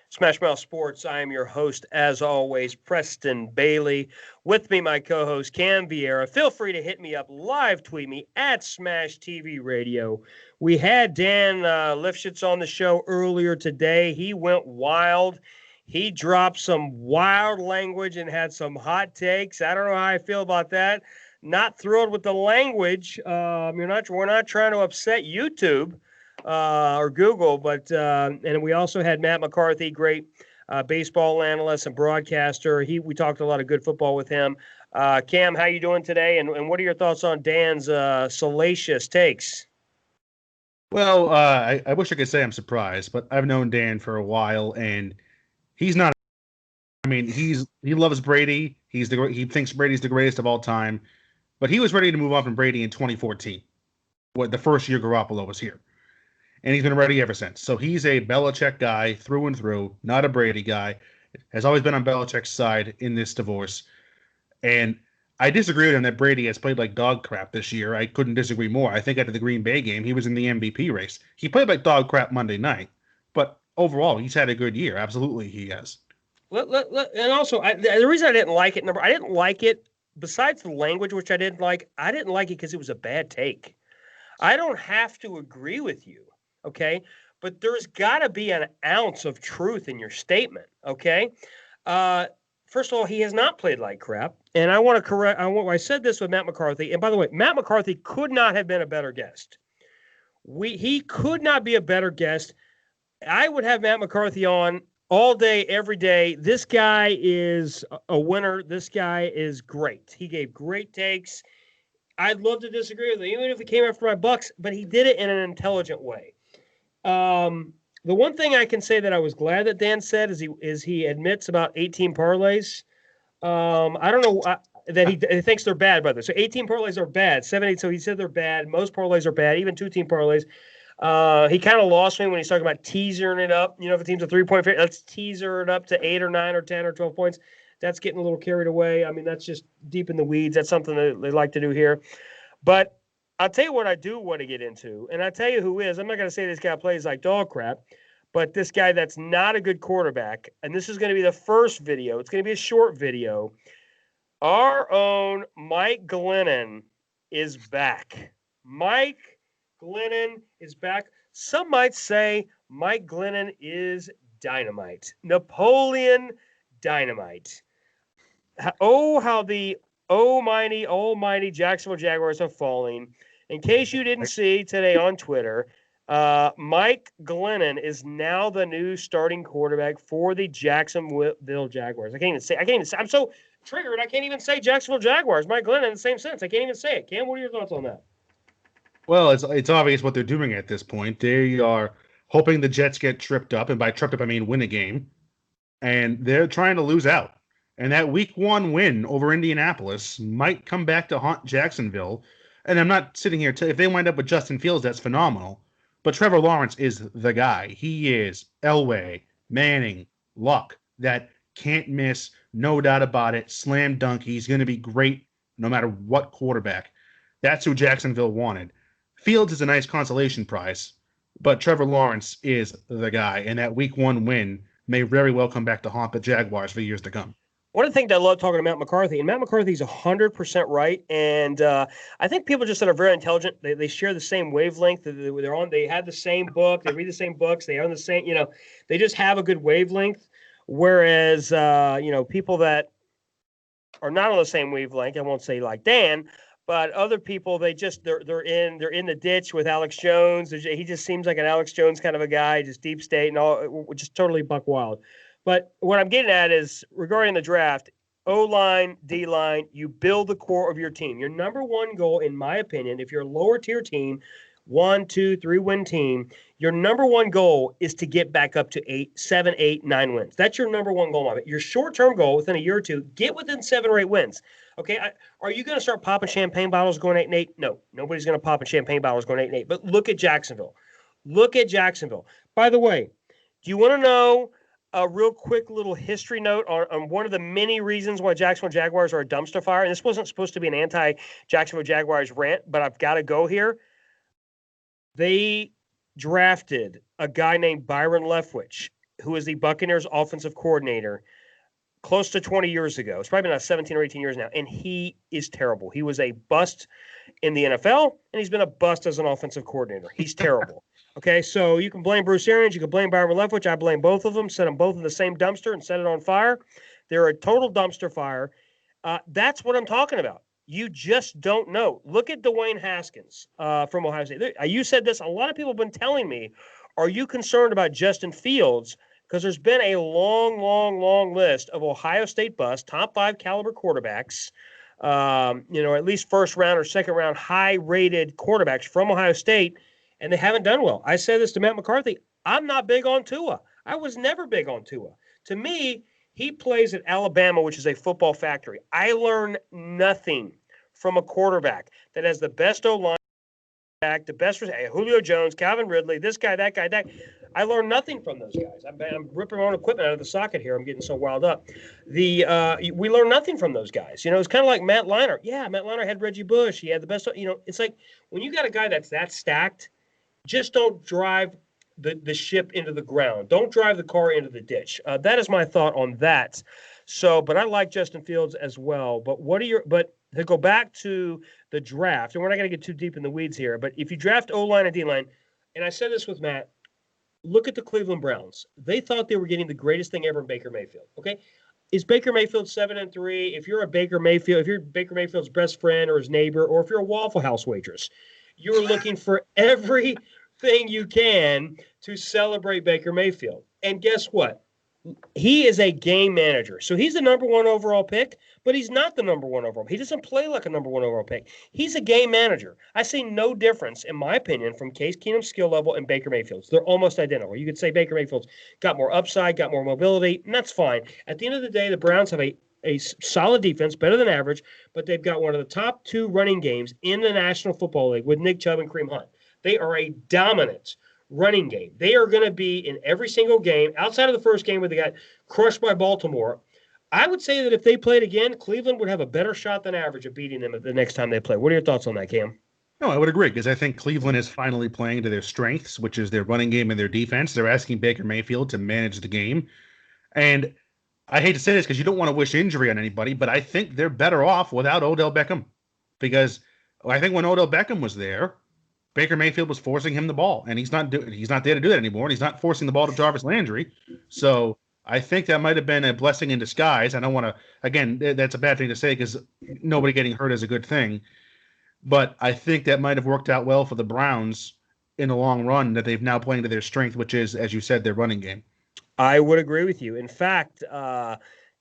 Smash Mouth Sports. I am your host, as always, Preston Bailey. With me, my co-host, Cam Vieira. Feel free to hit me up, live tweet me at Smash TV Radio. We had Dan Lifshitz on the show earlier today. He went wild. He dropped some wild language and had some hot takes. I don't know how I feel about that. Not thrilled with the language. We're not trying to upset YouTube or Google, but and we also had Matt McCarthy, great baseball analyst and broadcaster. We talked a lot of good football with him. Cam, how you doing today? And what are your thoughts on Dan's salacious takes? Well, I wish I could say I'm surprised, but I've known Dan for a while, and he's not. I mean, he loves Brady. He thinks Brady's the greatest of all time, but he was ready to move on from Brady in 2014, the first year Garoppolo was here, and he's been ready ever since. So he's a Belichick guy through and through, not a Brady guy. Has always been on Belichick's side in this divorce, and I disagree with him that Brady has played like dog crap this year. I couldn't disagree more. I think after the Green Bay game, he was in the MVP race. He played like dog crap Monday night, but overall, he's had a good year. Absolutely, he has. And also, the reason I didn't like it, I didn't like it, besides the language, which I didn't like it because it was a bad take. I don't have to agree with you, okay? But there's got to be an ounce of truth in your statement, okay? First of all, he has not played like crap. And I want to correct, I said this with Matt McCarthy. And by the way, Matt McCarthy could not have been a better guest. He could not be a better guest. I would have Matt McCarthy on all day, every day. This guy is a winner. This guy is great. He gave great takes. I'd love to disagree with him, even if it came after my Bucks, but he did it in an intelligent way. The one thing I can say that I was glad that Dan said is he admits about 18 parlays. I don't know that he thinks they're bad, by the way. So 18 parlays are bad. 7, 8. So he said they're bad. Most parlays are bad. Even 2-team parlays. He kind of lost me when he's talking about teasering it up. You know, if a team's a 3-point favorite, let's teaser it up to 8 or 9 or 10 or 12 points. That's getting a little carried away. I mean, that's just deep in the weeds. That's something that they like to do here. But I'll tell you what I do want to get into, and I'll tell you who is. I'm not going to say this guy plays like dog crap, but this guy that's not a good quarterback, and this is going to be the first video. It's going to be a short video. Our own Mike Glennon is back. Mike Glennon is back. Some might say Mike Glennon is dynamite. Napoleon Dynamite. Oh, how the almighty Jacksonville Jaguars are falling. In case you didn't see today on Twitter, Mike Glennon is now the new starting quarterback for the Jacksonville Jaguars. I can't even say. I'm so triggered. I can't even say Jacksonville Jaguars. Mike Glennon in the same sense. I can't even say it. Cam, what are your thoughts on that? Well, it's obvious what they're doing at this point. They are hoping the Jets get tripped up, and by tripped up I mean win a game, and they're trying to lose out. And that Week 1 win over Indianapolis might come back to haunt Jacksonville. And I'm not sitting here if they wind up with Justin Fields, that's phenomenal. But Trevor Lawrence is the guy. He is Elway, Manning, Luck. That can't miss, no doubt about it. Slam dunk. He's going to be great no matter what quarterback. That's who Jacksonville wanted. Fields is a nice consolation prize, but Trevor Lawrence is the guy. And that Week 1 win may very well come back to haunt the Jaguars for years to come. One of the things I love talking to Matt McCarthy, and Matt McCarthy's 100% right, and I think people just that are very intelligent, they share the same wavelength. They have the same book, they read the same books, they own the same, they just have a good wavelength. Whereas, people that are not on the same wavelength, I won't say like Dan, but other people, they're in the ditch with Alex Jones. He just seems like an Alex Jones kind of a guy, just deep state and all, just totally buck wild. But what I'm getting at is regarding the draft, O-line, D-line, you build the core of your team. Your number one goal, in my opinion, if you're a lower tier team, 1, 2, 3 win team, your number one goal is to get back up to 7, 8, 9 wins. That's your number one goal. Your short-term goal within a year or two, get within 7 or 8 wins. Okay, are you going to start popping champagne bottles going 8-8? No, nobody's going to pop champagne bottles going 8-8. But look at Jacksonville. By the way, do you want to know a real quick little history note on one of the many reasons why Jacksonville Jaguars are a dumpster fire? And this wasn't supposed to be an anti-Jacksonville Jaguars rant, but I've got to go here. They drafted a guy named Byron Leftwich. who was the Buccaneers offensive coordinator close to 20 years ago. It's probably been about 17 or 18 years now, and he is terrible. He was a bust in the NFL, and he's been a bust as an offensive coordinator. He's terrible. Okay, so you can blame Bruce Arians, you can blame Byron Leftwich. I blame both of them. Set them both in the same dumpster and set it on fire. They're a total dumpster fire. That's what I'm talking about. You just don't know. Look at Dwayne Haskins from Ohio State. You said this. A lot of people have been telling me, are you concerned about Justin Fields? Because there's been a long list of Ohio State busts, top 5 caliber quarterbacks, at least first round or second round high-rated quarterbacks from Ohio State, and they haven't done well. I said this to Matt McCarthy. I'm not big on Tua. I was never big on Tua. To me, he plays at Alabama, which is a football factory. I learn nothing from a quarterback that has the best O-line, the best Julio Jones, Calvin Ridley, this guy, that guy, that. I learned nothing from those guys. I'm ripping my own equipment out of the socket here. I'm getting so wild up. We learned nothing from those guys. It's kind of like Matt Leinart. Yeah, Matt Leinart had Reggie Bush. He had the best. It's like when you got a guy that's that stacked, just don't drive the ship into the ground. Don't drive the car into the ditch. That is my thought on that. So, but I like Justin Fields as well. But to go back to the draft, and we're not going to get too deep in the weeds here, but if you draft O-line and D-line, and I said this with Matt, look at the Cleveland Browns. They thought they were getting the greatest thing ever in Baker Mayfield. Okay, is Baker Mayfield 7-3? If you're Baker Mayfield's best friend or his neighbor, or if you're a Waffle House waitress, you're looking for everything you can to celebrate Baker Mayfield. And guess what? He is a game manager. So he's the number 1 overall pick, but he's not the number 1 overall. He doesn't play like a number 1 overall pick. He's a game manager. I see no difference, in my opinion, from Case Keenum's skill level and Baker Mayfield's. They're almost identical. You could say Baker Mayfield's got more upside, got more mobility, and that's fine. At the end of the day, the Browns have a solid defense, better than average, but they've got one of the top 2 running games in the National Football League with Nick Chubb and Kareem Hunt. They are a dominant running game. They are going to be in every single game, outside of the first game where they got crushed by Baltimore. I would say that if they played again, Cleveland would have a better shot than average of beating them the next time they play. What are your thoughts on that, Cam? No, I would agree, because I think Cleveland is finally playing to their strengths, which is their running game and their defense. They're asking Baker Mayfield to manage the game. And I hate to say this because you don't want to wish injury on anybody, but I think they're better off without Odell Beckham, because I think when Odell Beckham was there, Baker Mayfield was forcing him the ball, and he's not there to do that anymore, and he's not forcing the ball to Jarvis Landry. So I think that might have been a blessing in disguise. I don't want to, again, that's a bad thing to say because nobody getting hurt is a good thing. But I think that might have worked out well for the Browns in the long run, that they've now playing to their strength, which is, as you said, their running game. I would agree with you. In fact,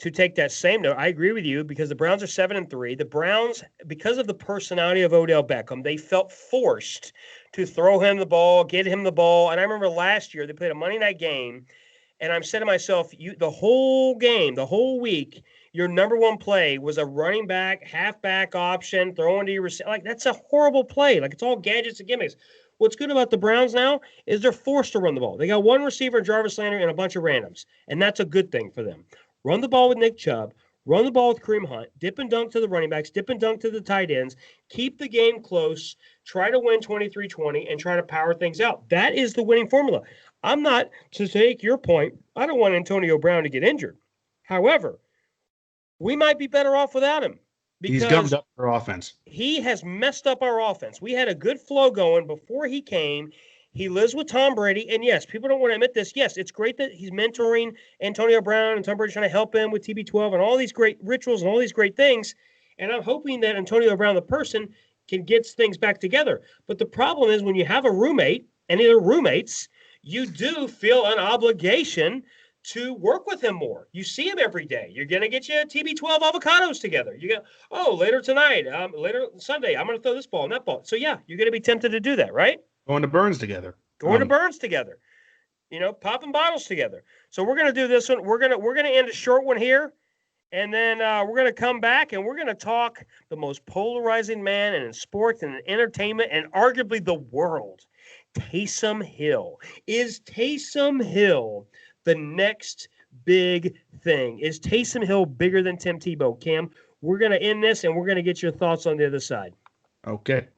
to take that same note, I agree with you because the Browns are 7-3. The Browns, because of the personality of Odell Beckham, they felt forced to throw him the ball, get him the ball. And I remember last year they played a Monday night game, and I'm saying to myself, the whole game, the whole week, your number 1 play was a running back, halfback option, throwing to your receiver. Like, that's a horrible play. Like, it's all gadgets and gimmicks. What's good about the Browns now is they're forced to run the ball. They got 1 receiver, Jarvis Landry, and a bunch of randoms, and that's a good thing for them. Run the ball with Nick Chubb, run the ball with Kareem Hunt, dip and dunk to the running backs, dip and dunk to the tight ends, keep the game close, try to win 23-20, and try to power things out. That is the winning formula. I'm not, to take your point, I don't want Antonio Brown to get injured. However, we might be better off without him. He's gummed up our offense. He has messed up our offense. We had a good flow going before he came. He lives with Tom Brady. And yes, people don't want to admit this. Yes, it's great that he's mentoring Antonio Brown and Tom Brady's trying to help him with TB12 and all these great rituals and all these great things. And I'm hoping that Antonio Brown, the person, can get things back together. But the problem is when you have a roommate, any of the roommates, you do feel an obligation to work with him more. You see him every day. You're going to get you TB12 avocados together. You go, later tonight, later Sunday, I'm going to throw this ball and that ball. So, yeah, you're going to be tempted to do that, right? Going to Burns together. Popping bottles together. So we're going to do this one. We're going to end a short one here, and then we're going to come back, and we're going to talk the most polarizing man in sports and in entertainment and arguably the world, Taysom Hill. Is Taysom Hill the next big thing? Is Taysom Hill bigger than Tim Tebow? Cam, we're going to end this, and we're going to get your thoughts on the other side. Okay.